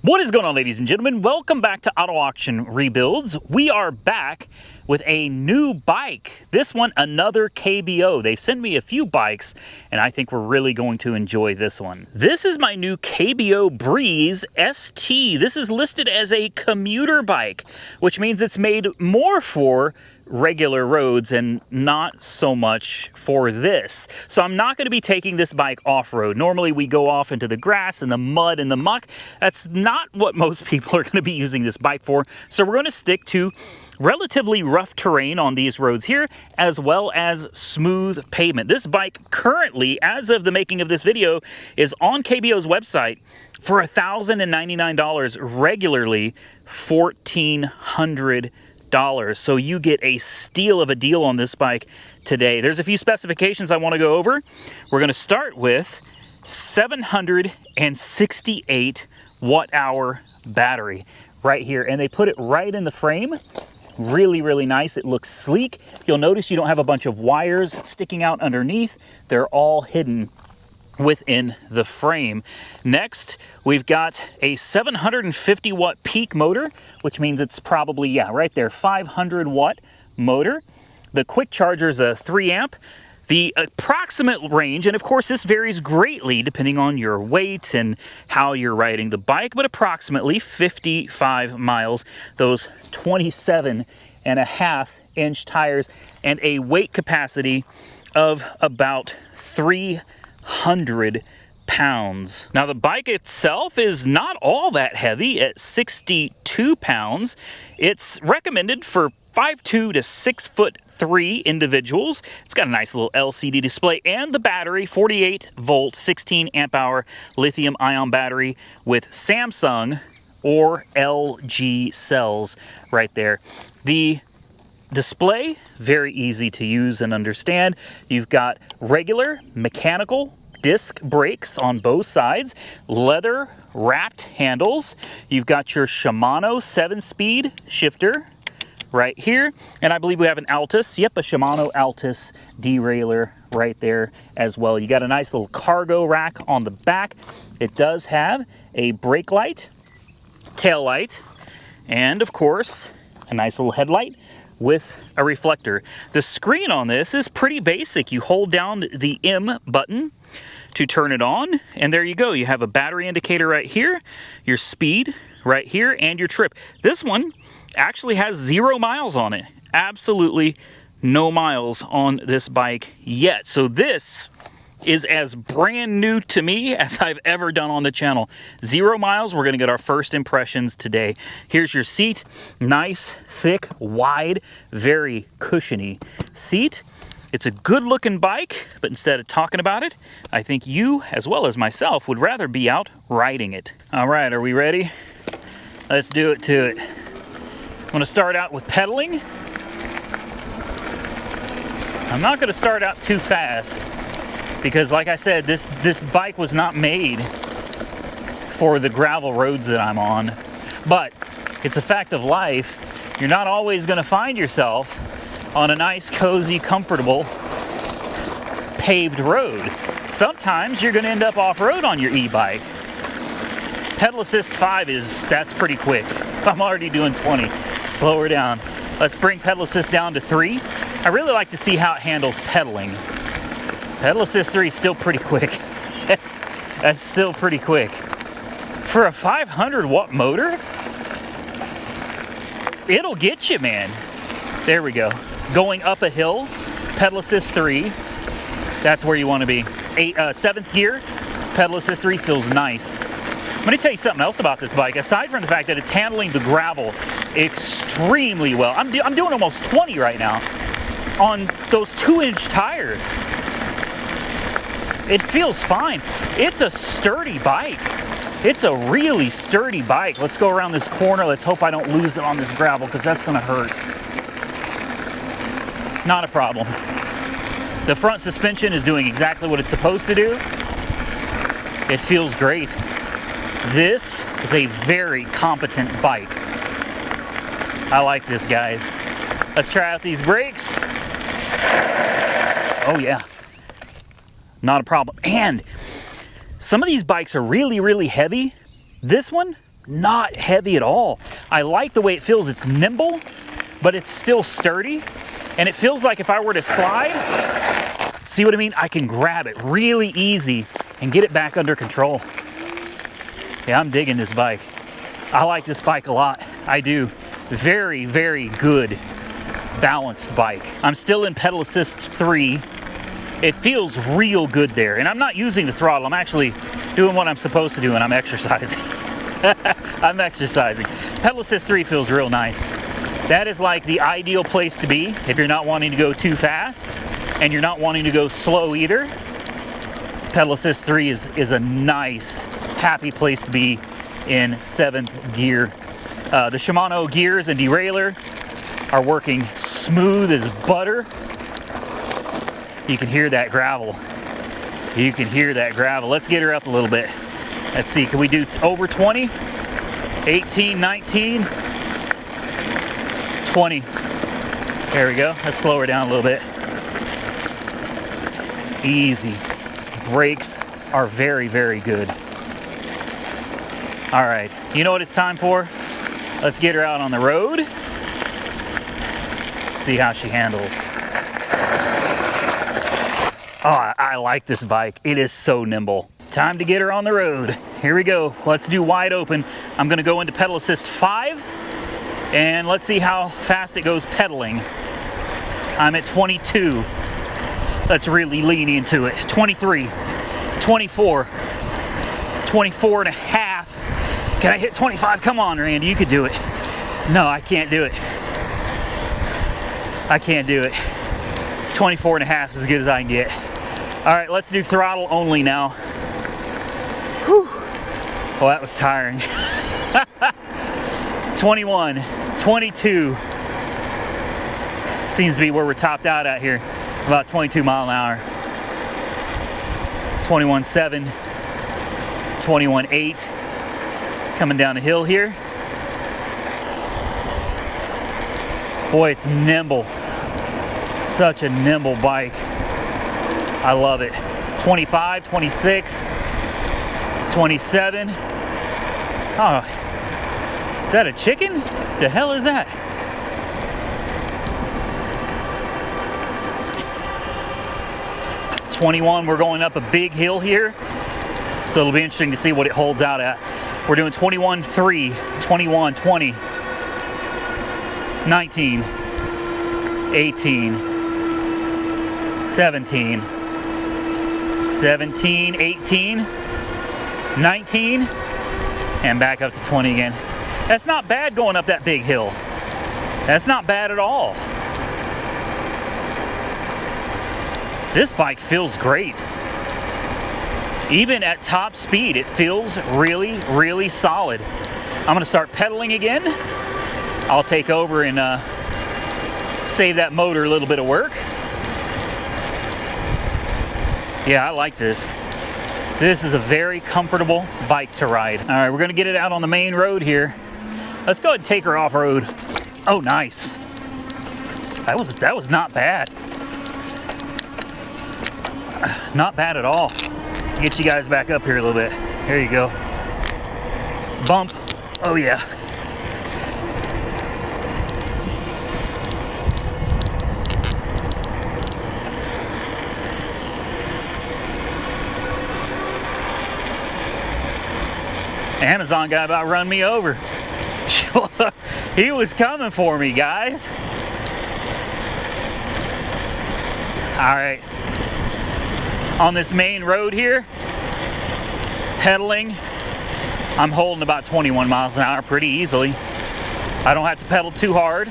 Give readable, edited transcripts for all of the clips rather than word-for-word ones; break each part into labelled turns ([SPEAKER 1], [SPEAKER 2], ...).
[SPEAKER 1] What is going on, ladies and gentlemen? Welcome back to Auto Auction Rebuilds. We are back with a new bike. This one, another KBO. They sent me a few bikes, and I think we're really going to enjoy this one. This is my new KBO Breeze ST. This is listed as a commuter bike, which means it's made more for regular roads and not so much for this. So I'm not going to be taking this bike off-road. Normally we go off into the grass and the mud and the muck. That's not what most people are going to be using this bike for. So we're going to stick to relatively rough terrain on these roads here, as well as smooth pavement. This bike currently, as of the making of this video, is on KBO's website for $1,099, regularly $1,400. So you get a steal of a deal on this bike today. There's a few specifications I want to go over. We're going to start with 768 watt-hour battery right here, and they put it right in the frame. Really nice. It looks sleek. You'll notice you don't have a bunch of wires sticking out underneath. They're all hidden within the frame. Next, we've got a 750 watt peak motor, which means it's probably, yeah, right there, 500 watt motor. The quick charger is a 3 amp. The approximate range, and of course this varies greatly depending on your weight and how you're riding the bike, but approximately 55 miles. Those 27.5-inch tires and a weight capacity of about 300 pounds. Now the bike itself is not all that heavy at 62 pounds. It's recommended for 5'2" to 6'3" individuals. It's got a nice little LCD display, and the battery, 48 volt, 16 amp hour lithium ion battery with Samsung or LG cells right there. The display, very easy to use and understand. You've got regular mechanical disc brakes on both sides, leather wrapped handles. You've got your Shimano 7-speed shifter right here, and I believe we have an Altus. Yep, a Shimano Altus derailleur right there as well. You got a nice little cargo rack on the back. It does have a brake light, tail light, and of course a nice little headlight with a reflector. The screen on this is pretty basic. You hold down the M button to turn it on, and there you go. You have a battery indicator right here, your speed right here, and your trip. This one actually has 0 miles on it. Absolutely no miles on this bike yet. So this is as brand new to me as I've ever done on the channel. 0 miles. We're going to get our first impressions today. Here's your seat. Nice, thick, wide, very cushiony seat. It's a good looking bike, but instead of talking about it, I think you, as well as myself, would rather be out riding it. All right, are we ready? Let's do it to it. I'm going to start out with pedaling. I'm not going to start out too fast because, like I said, this bike was not made for the gravel roads that I'm on. But it's a fact of life. You're not always going to find yourself on a nice, cozy, comfortable paved road. Sometimes you're going to end up off-road on your e-bike. Pedal Assist 5 that's pretty quick. I'm already doing 20. Slow her down. Let's bring Pedal Assist down to 3. I really like to see how it handles pedaling. Pedal Assist 3 is still pretty quick. That's still pretty quick. For a 500 watt motor, it'll get you, man. There we go. Going up a hill, Pedal Assist 3, that's where you want to be. 7th gear, Pedal Assist 3 feels nice. I'm going to tell you something else about this bike. Aside from the fact that it's handling the gravel extremely well, I'm doing almost 20 right now on those 2-inch tires. It feels fine. It's a sturdy bike. It's a really sturdy bike. Let's go around this corner. Let's hope I don't lose it on this gravel, because that's going to hurt. Not a problem. The front suspension is doing exactly what it's supposed to do. It feels great. This is a very competent bike. I like this, guys. Let's try out these brakes. Oh yeah, not a problem. And some of these bikes are really heavy. This one, not heavy at all. I like the way it feels. It's nimble, but it's still sturdy. And it feels like if I were to slide, see what I mean? I can grab it really easy and get it back under control. Yeah, I'm digging this bike. I like this bike a lot. I do. Very, very good balanced bike. I'm still in pedal assist 3. It feels real good there. And I'm not using the throttle. I'm actually doing what I'm supposed to do, and I'm exercising. I'm exercising. Pedal assist 3 feels real nice. That is like the ideal place to be if you're not wanting to go too fast and you're not wanting to go slow either. Pedal assist 3 is a nice, happy place to be in 7th gear. The Shimano gears and derailleur are working smooth as butter. You can hear that gravel. You can hear that gravel. Let's get her up a little bit. Let's see, can we do over 20? 18, 19, 20. There we go. Let's slow her down a little bit. Easy. Brakes are very, very good. All right, you know what it's time for? Let's get her out on the road. See how she handles. Oh, I like this bike. It is so nimble. Time to get her on the road. Here we go. Let's do wide open. I'm gonna go into pedal assist 5 and let's see how fast it goes pedaling. I'm at 22. Let's really lean into it. 23, 24, 24 and a half. Can I hit 25? Come on, Randy, you could do it. No, I can't do it. I can't do it. 24 and a half is as good as I can get. All right, let's do throttle only now. Whew. Well, that was tiring. 21, 22. Seems to be where we're topped out at here. About 22 mile an hour. 21.7, 21.8. Coming down the hill here. Boy, it's nimble. Such a nimble bike. I love it. 25, 26, 27. Oh, is that a chicken? The hell is that? '21, we're going up a big hill here, so it'll be interesting to see what it holds out at. We're doing 21.3, 21, 20, 19, 18, 17, 17, 18, 19, and back up to 20 again. That's not bad going up that big hill. That's not bad at all. This bike feels great. Even at top speed, it feels really, really solid. I'm gonna start pedaling again. I'll take over and save that motor a little bit of work. Yeah, I like this. This is a very comfortable bike to ride. All right, we're gonna get it out on the main road here. Let's go ahead and take her off road. Oh, nice. That was not bad. Not bad at all. Get you guys back up here a little bit. Here you go. Bump. Oh yeah. Amazon guy about run me over. He was coming for me, guys. All right. On this main road here, pedaling, I'm holding about 21 miles an hour pretty easily. I don't have to pedal too hard.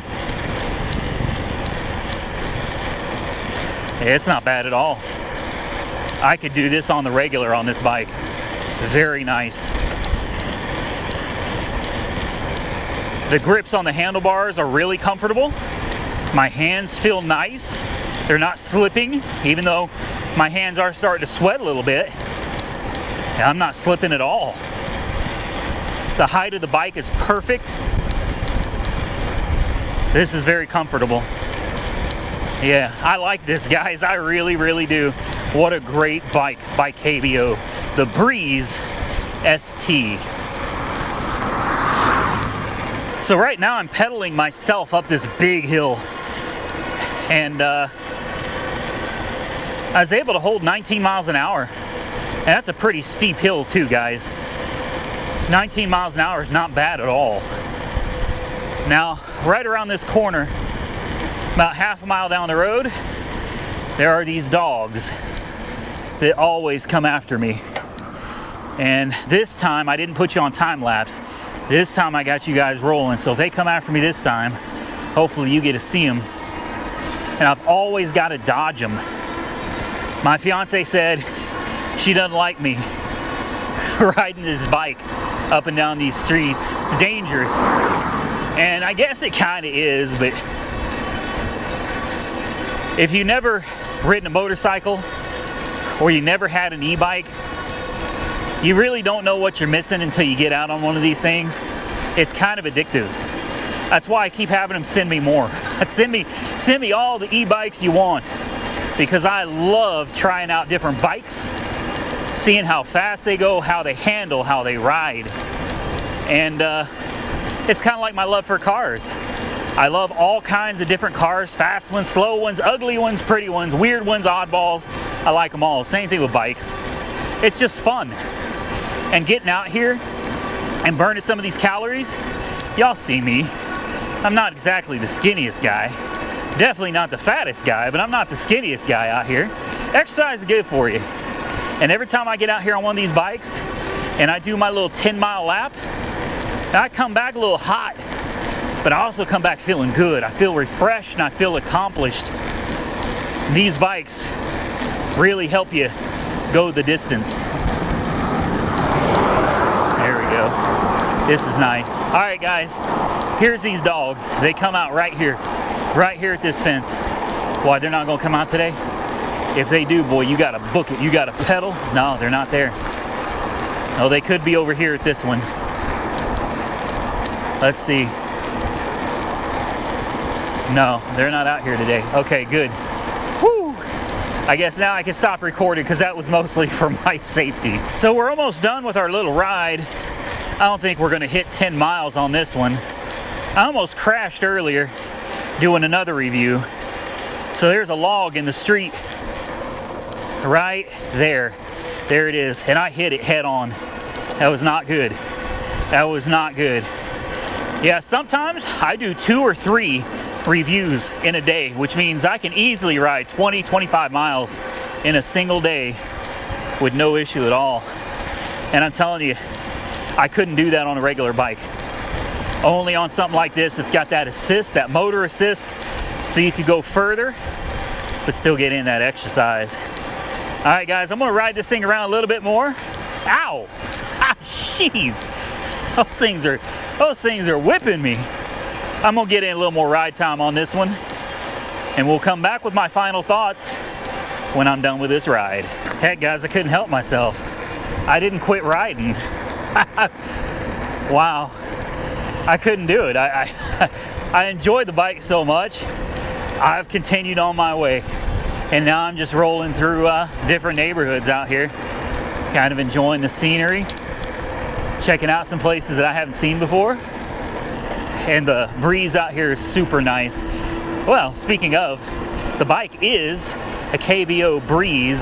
[SPEAKER 1] It's not bad at all. I could do this on the regular on this bike. Very nice. The grips on the handlebars are really comfortable. My hands feel nice. They're not slipping, even though my hands are starting to sweat a little bit. And I'm not slipping at all. The height of the bike is perfect. This is very comfortable. Yeah, I like this, guys. I really, really do. What a great bike by KBO. The Breeze ST. So right now I'm pedaling myself up this big hill, and I was able to hold 19 miles an hour, and that's a pretty steep hill too, guys. 19 miles an hour is not bad at all. Now, right around this corner, about half a mile down the road, there are these dogs that always come after me. And this time I didn't put you on time lapse. This time I got you guys rolling. So if they come after me this time, hopefully you get to see them. And I've always got to dodge them. My fiance said she doesn't like me riding this bike up and down these streets. It's dangerous. And I guess it kind of is, but if you never ridden a motorcycle or you never had an e-bike, you really don't know what you're missing until you get out on one of these things. It's kind of addictive. That's why I keep having them send me more. Send me all the e-bikes you want, because I love trying out different bikes, seeing how fast they go, how they handle, how they ride. And it's kind of like my love for cars. I love all kinds of different cars, fast ones, slow ones, ugly ones, pretty ones, weird ones, oddballs. I like them all. Same thing with bikes. It's just fun. And getting out here and burning some of these calories, y'all see me. I'm not exactly the skinniest guy. Definitely not the fattest guy, but I'm not the skinniest guy out here. Exercise is good for you. And every time I get out here on one of these bikes and I do my little 10-mile lap, I come back a little hot, but I also come back feeling good. I feel refreshed and I feel accomplished. These bikes really help you go the distance. There we go. This is nice. All right, guys, here's these dogs. They come out right here at this fence. Why, they're not gonna come out today? If they do, boy, you gotta book it. You gotta pedal. No, they're not there. No, they could be over here at this one. Let's see. No, they're not out here today. Okay, good. Whew. I guess now I can stop recording because that was mostly for my safety. So we're almost done with our little ride. I don't think we're gonna hit 10 miles on this one. I almost crashed earlier doing another review. So there's a log in the street right there. There it is. And I hit it head on. That was not good. That was not good. Yeah, sometimes I do 2 or 3 reviews in a day, which means I can easily ride 20, 25 miles in a single day with no issue at all. And I'm telling you, I couldn't do that on a regular bike. Only on something like this that's got that assist, that motor assist, so you could go further, but still get in that exercise. All right, guys, I'm gonna ride this thing around a little bit more. Ow! Ah, jeez! Those things are whipping me. I'm gonna get in a little more ride time on this one, and we'll come back with my final thoughts when I'm done with this ride. Heck, guys, I couldn't help myself. I didn't quit riding. Wow, I couldn't do it. I enjoyed the bike so much. I've continued on my way, and now I'm just rolling through different neighborhoods out here, kind of enjoying the scenery, checking out some places that I haven't seen before. And the breeze out here is super nice. Well, speaking of, the bike is a KBO Breeze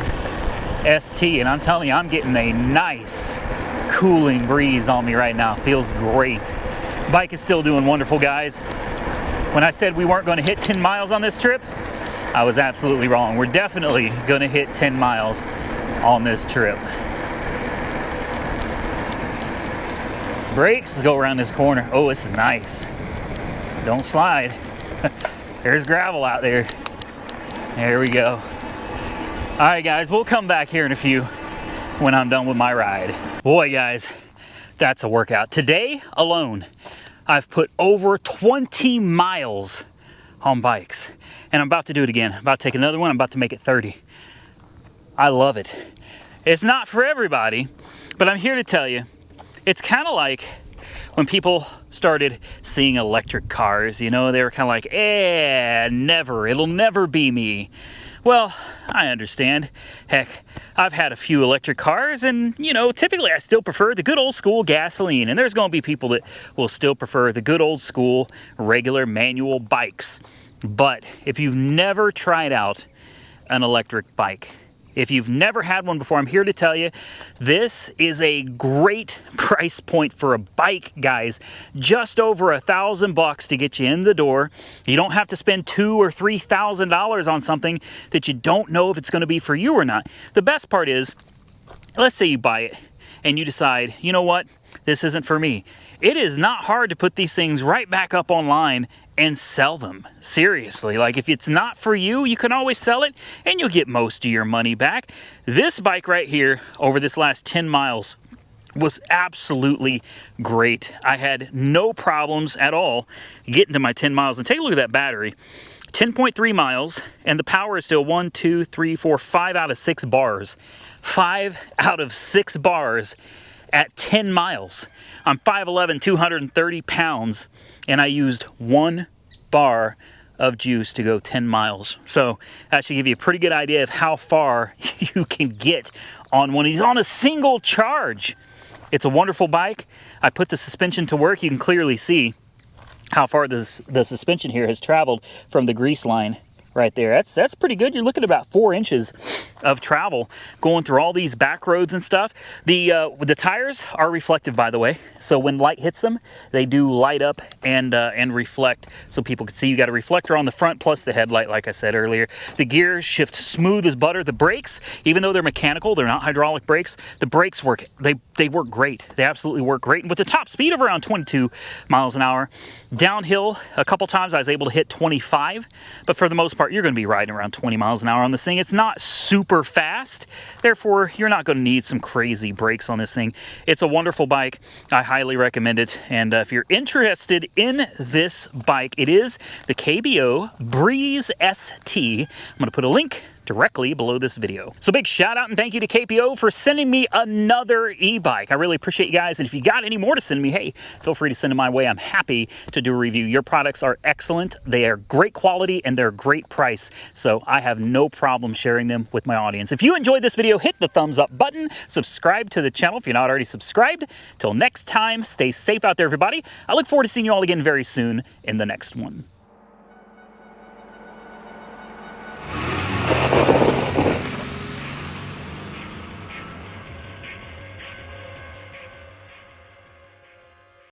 [SPEAKER 1] ST, and I'm telling you, I'm getting a nice cooling breeze on me right now. Feels great. Bike is still doing wonderful, guys. When I said we weren't going to hit 10 miles on this trip, I was absolutely wrong. We're definitely going to hit 10 miles on this trip. Brakes, let's go around this corner. Oh, this is nice. Don't slide. There's gravel out there. There we go. All right, guys, we'll come back here in a few when I'm done with my ride. Boy, guys, that's a workout. Today alone, I've put over 20 miles on bikes, and I'm about to do it again. I'm about to take another one. I'm about to make it 30. I love it. It's not for everybody, but I'm here to tell you, it's kind of like when people started seeing electric cars, you know, they were kind of like, never, it'll never be me. Well, I understand. Heck, I've had a few electric cars and, you know, typically I still prefer the good old school gasoline. And there's going to be people that will still prefer the good old school regular manual bikes. But if you've never tried out an electric bike, if you've never had one before, I'm here to tell you, this is a great price point for a bike, guys. Just over $1,000 to get you in the door. You don't have to spend $2,000 or $3,000 on something that you don't know if it's going to be for you or not. The best part is, let's say you buy it and you decide, you know what, this isn't for me. It is not hard to put these things right back up online and sell them. Seriously, like if it's not for you, you can always sell it and you'll get most of your money back. This bike right here over this last 10 miles was absolutely great. I had no problems at all getting to my 10 miles. And take a look at that battery. 10.3 miles, and the power is still 5 out of 6 bars. 5 out of 6 bars at 10 miles. I'm 5'11", 230 pounds, and I used 1 bar of juice to go 10 miles. So that should give you a pretty good idea of how far you can get on one of these on a single charge. It's a wonderful bike. I put the suspension to work. You can clearly see how far the suspension here has traveled from the grease line right there. That's pretty good. You're looking at about 4 inches of travel going through all these back roads and stuff. The tires are reflective, by the way, so when light hits them, they do light up and reflect, so people can see. You got a reflector on the front plus the headlight, like I said earlier. The gears shift smooth as butter. The brakes, even though they're mechanical, they're not hydraulic brakes. The brakes work. They work great. They absolutely work great. And with the top speed of around 22 miles an hour, downhill a couple times I was able to hit 25, but for the most part you're going to be riding around 20 miles an hour on this thing. It's not super fast, therefore you're not going to need some crazy brakes on this thing. It's a wonderful bike. I highly recommend it, and if you're interested in this bike, it is the KBO Breeze ST. I'm going to put a link directly below this video. So big shout out and thank you to KBO for sending me another e-bike. I really appreciate you guys, and if you got any more to send me, hey, feel free to send them my way. I'm happy to do a review. Your products are excellent. They are great quality and they're great price, so I have no problem sharing them with my audience. If you enjoyed this video, hit the thumbs up button, subscribe to the channel if you're not already subscribed. Till next time, stay safe out there, everybody. I look forward to seeing you all again very soon in the next one.